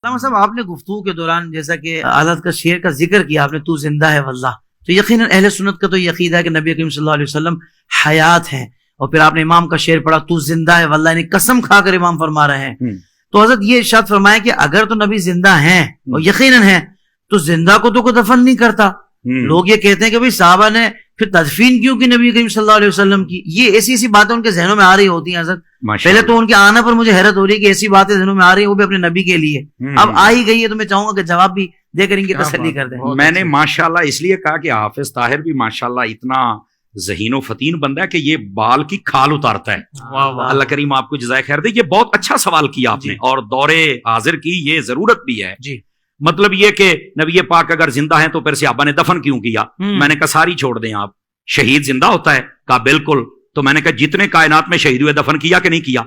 علامہ صاحب آپ نے گفتگو کے دوران جیسا کہ حضرت کا شعر کا ذکر کیا آپ نے، تو زندہ ہے واللہ، تو یقیناً اہل سنت کا تو یہ عقیدہ ہے کہ نبی کریم صلی اللہ علیہ وسلم حیات ہیں، اور پھر آپ نے امام کا شعر پڑھا تو زندہ ہے واللہ، یعنی قسم کھا کر امام فرما رہے ہیں۔ تو حضرت یہ ارشاد فرمایا کہ اگر تو نبی زندہ ہیں اور یقیناً ہیں تو زندہ کو تو کوئی دفن نہیں کرتا۔ لوگ یہ کہتے ہیں کہ بھئی صحابہ نے پھر تدفین کیوں کی نبی کریم صلی اللہ علیہ وسلم کی، یہ ایسی ایسی باتیں ان کے ذہنوں میں آ رہی ہوتی ہیں حضرت۔ پہلے تو ان کے آنا پر مجھے حیرت ہو رہی ہے کہ ایسی باتیں ذہنوں میں آ رہی ہیں وہ بھی اپنے نبی کے لیے، اب آ ہی گئی ہے تو میں چاہوں گا کہ جواب بھی دے کر ان کی تسلی کر دیں۔ میں نے ماشاءاللہ اس لیے کہا کہ حافظ طاہر بھی ماشاءاللہ اتنا ذہین و فتین بندہ ہے کہ یہ بال کی کھال اتارتا ہے۔ اللہ کریم آپ کو جزائے خیر دے۔ یہ بہت اچھا سوال کیا آپ نے، اور دور حاضر کی یہ ضرورت بھی ہے۔ مطلب یہ کہ نبی پاک اگر زندہ ہیں تو پھر صحابہ نے دفن کیوں کیا؟ میں نے کہا ساری چھوڑ دیں آپ، شہید زندہ ہوتا ہے؟ کہا بالکل۔ تو میں نے کہا جتنے کائنات میں شہید ہوئے دفن کیا کہ نہیں کیا؟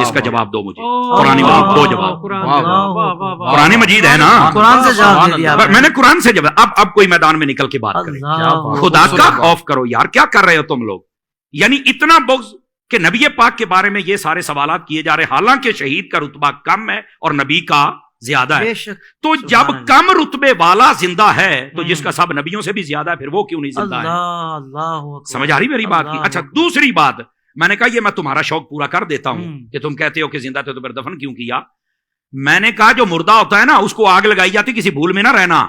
اس کا جواب دو مجھے، قرآن مجید دو جواب۔ قرآن مجید ہے نا، قرآن سے جواب دے دیا میں نے قرآن سے جواب۔ اب کوئی میدان میں نکل کے بات کریں، خدا کا خوف کرو یار، کیا کر رہے ہو تم لوگ؟ یعنی اتنا بغض کہ نبی پاک کے بارے میں یہ سارے سوالات کیے جا رہے، حالانکہ شہید کا رتبہ کم ہے اور نبی کا زیادہ ہے۔ تو جب کم رتبے والا زندہ ہے تو جس کا سب نبیوں سے بھی زیادہ ہے، پھر وہ کیوں نہیں زندہ ہے؟ سمجھ آ رہی میری بات کی؟ اچھا دوسری بات، میں نے کہا یہ میں تمہارا شوق پورا کر دیتا ہوں کہ تم کہتے ہو کہ زندہ تھے تو پھر دفن کیوں کیا؟ میں نے کہا جو مردہ ہوتا ہے نا اس کو آگ لگائی جاتی، کسی بھول میں نہ رہنا،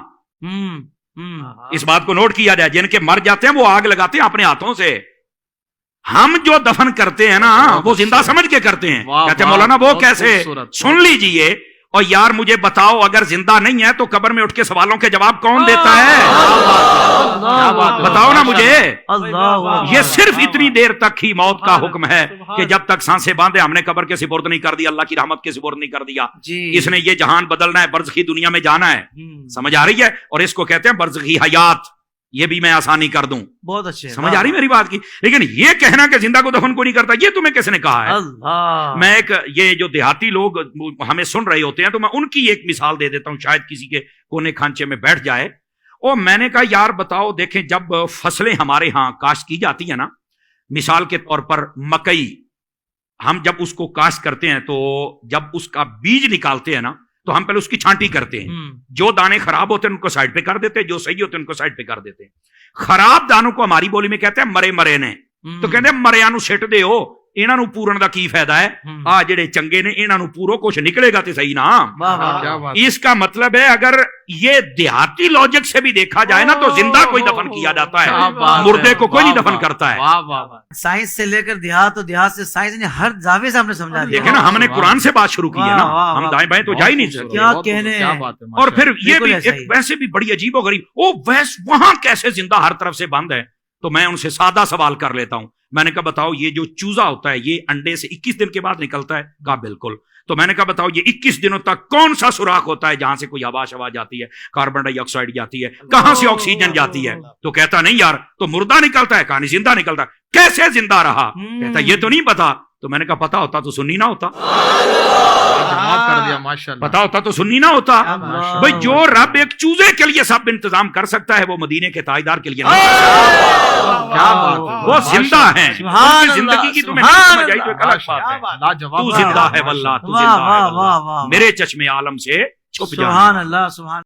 اس بات کو نوٹ کیا جائے۔ جن کے مر جاتے ہیں وہ آگ لگاتے ہیں اپنے ہاتھوں سے، ہم جو دفن کرتے ہیں نا وہ زندہ سمجھ کے کرتے ہیں۔ کہتے ہیں مولانا وہ کیسے؟ سن لیجئے، اور یار مجھے بتاؤ اگر زندہ نہیں ہے تو قبر میں اٹھ کے سوالوں کے جواب کون دیتا ہے؟ بتاؤ نا مجھے۔ یہ صرف اتنی دیر تک ہی موت کا حکم ہے کہ جب تک سانسیں باندھے ہم نے قبر کے سپرد نہیں کر دیا، اللہ کی رحمت کے سپرد نہیں کر دیا۔ اس نے یہ جہان بدلنا ہے، برزخی دنیا میں جانا ہے، سمجھ آ رہی ہے؟ اور اس کو کہتے ہیں برزخی حیات، یہ بھی میں آسانی کر دوں۔ بہت اچھے، سمجھ آ رہی میری بات کی؟ لیکن یہ کہنا کہ زندہ کو دفن کو نہیں کرتا، یہ تمہیں کس نے کہا ہے؟ میں ایک یہ جو دیہاتی لوگ ہمیں سن رہے ہوتے ہیں تو میں ان کی ایک مثال دے دیتا ہوں، شاید کسی کے کونے کھانچے میں بیٹھ جائے۔ اور میں نے کہا یار بتاؤ، دیکھیں جب فصلیں ہمارے ہاں کاشت کی جاتی ہیں نا، مثال کے طور پر مکئی، ہم جب اس کو کاشت کرتے ہیں تو جب اس کا بیج نکالتے ہیں نا تو ہم پہلے اس کی چھانٹی کرتے ہیں، جو دانے خراب ہوتے ہیں ان کو سائڈ پہ کر دیتے ہیں، جو صحیح ہوتے ہیں ان کو سائڈ پہ کر دیتے ہیں۔ خراب دانوں کو ہماری بولی میں کہتے ہیں مرے نے، تو کہتے ہیں مریا نو سٹ دے ہو، انہاں نو پورن دا کی فائدہ ہے؟ آ جڑے چنگے نے انہاں نو پورو، کچھ نکلے گا تے صحیح نا۔ اس کا مطلب ہے اگر یہ دیہاتی لاجک سے بھی دیکھا جائے نا تو زندہ کوئی دفن کیا جاتا ہے، مردے کو کوئی نہیں دفن کرتا ہے۔ سائنس سے لے کر دیہات، اور دیہات سے سائنس نے ہر زاویے سے ہم نے سمجھا دیا۔ دیکھیں نا ہم نے قرآن سے بات شروع کی ہے نا، ہم دائیں بائیں تو جا ہی نہیں سکتے۔ کیا کہنے۔ اور پھر یہ بھی ایک ویسے بھی بڑی عجیب و غریب، وہاں کیسے زندہ ہر طرف سے بند ہے؟ تو میں ان سے سادہ سوال کر لیتا ہوں، میں نے کہا بتاؤ یہ جو چوزا ہوتا ہے یہ انڈے سے 21 دن کے بعد نکلتا ہے؟ کہا بالکل۔ تو میں نے کہا بتاؤ یہ 21 دنوں تک کون سا سوراخ ہوتا ہے جہاں سے کوئی ہوا شوا جاتی ہے، کاربن ڈائی آکسائڈ جاتی ہے، کہاں سے آکسیجن جاتی ہے؟ تو کہتا نہیں یار تو مردہ نکلتا ہے، کہانی زندہ نکلتا ہے، کیسے زندہ رہا؟ کہتا یہ تو نہیں پتا۔ تو میں نے کہا پتا ہوتا تو سنی نہ ہوتا، پتا ہوتا تو سنی نہ ہوتا۔ بھئی جو رب ایک چوزے کے لیے سب انتظام کر سکتا ہے وہ مدینے کے تاجدار کے لیے نہیں کر سکتا۔ وہ زندہ ہیں، ان کی زندگی کی تمہیں نہیں سمجھ آئی تو ایک الگ بات ہے۔ تو زندہ ہے واللہ، تو زندہ ہے واللہ، میرے چشم عالم سے چھپ جانا۔ سبحان اللہ، سبحان